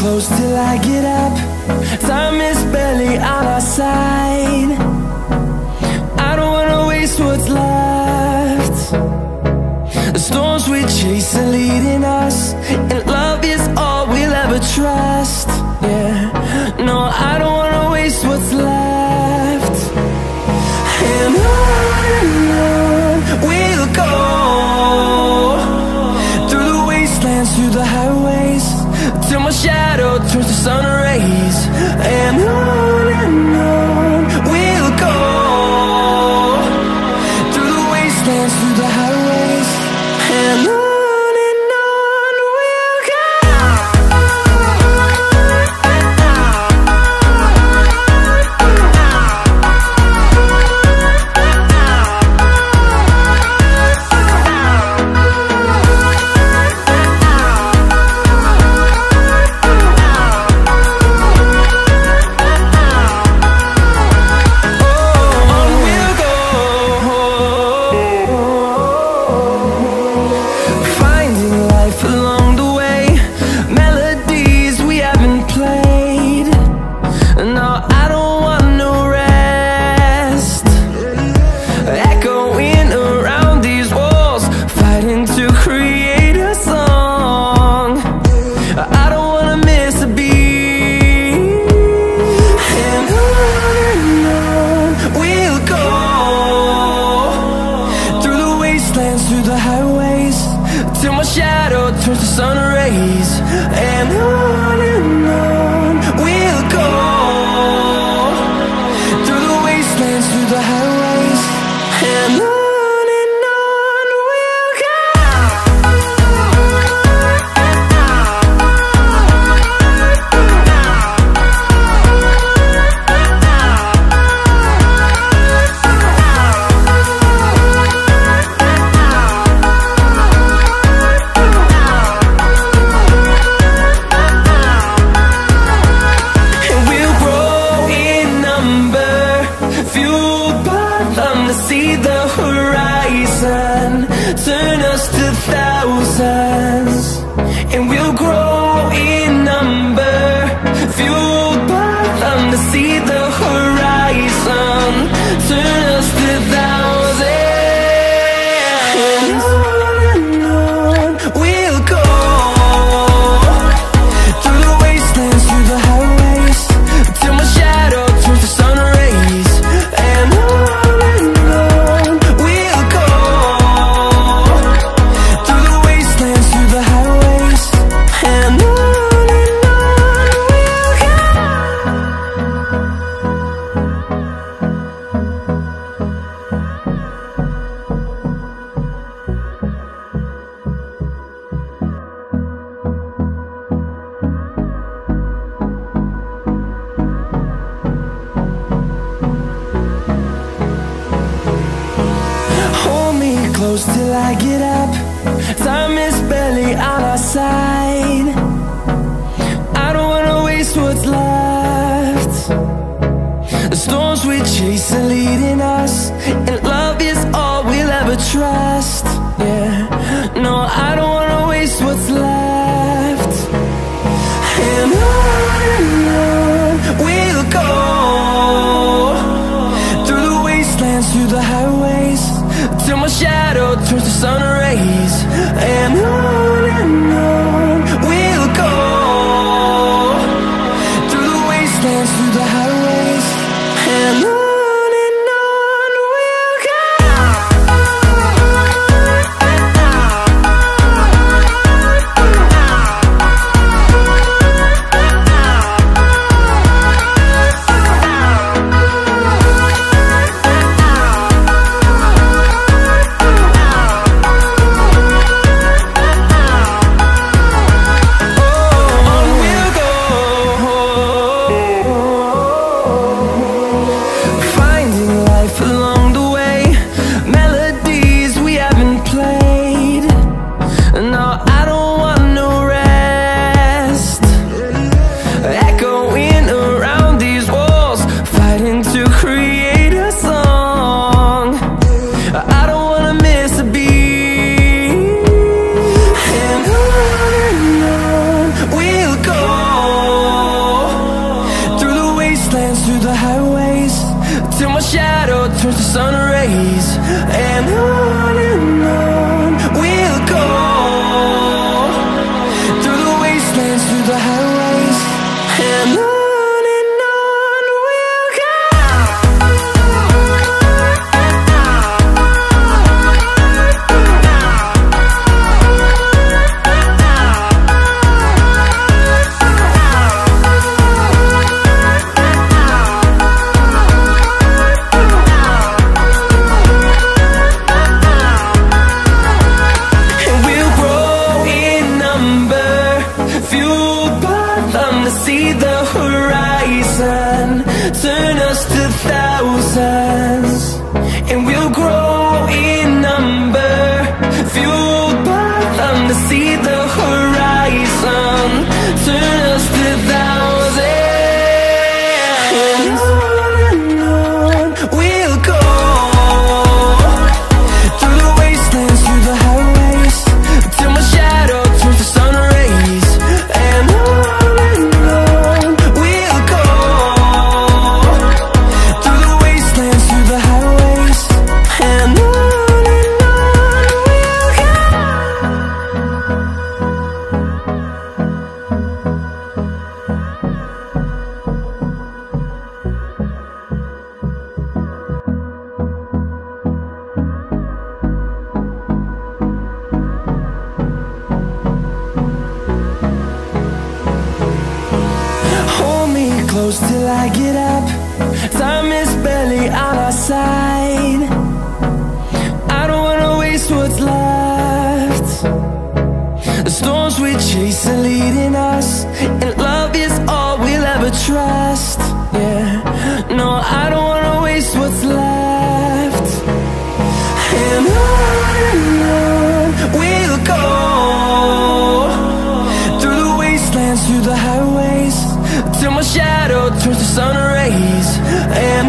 close till I get up. Time is barely on our side. I don't wanna waste what's left. The storms we chase are leading us, and love is all we'll ever trust. Yeah, no, I don't wanna waste what's left. And on we'll go, through the wastelands, through the highways, till my shadow turns to sun rays. And on we'll go, through the wastelands, through the highways, and on. Close till I get up. Time is barely on our side. I don't wanna waste what's left. The storms we chase are leading us, and love is all we'll ever trust. Yeah, no, I don't wanna waste what's left. And on we'll go, through the wastelands, through the highways, till my shadow turns to sun rays. And on we'll go, through the wastelands, through the highways, and on we'll go. through the highways, till my shadow turns to sun rays. And on we'll go, through the wastelands, through the highways, and on. Turn us to thousands, and we'll grow in number, fueled by them to see the horizon. Turn us to thousands, and on we'll go, through the wastelands, through the highways, till my shadow turns to sun rays. And on we'll go, through the wastelands, through the highways, and on we'll go. Hold me close till I get up. Time is barely on our side. I don't wanna waste what's left. The storms we chase are leading us, and love is all we'll ever trust. Yeah, no, I don't wanna waste what's left. And on we'll go, through the wastelands, through the highways, till my shadow turns to sun rays. And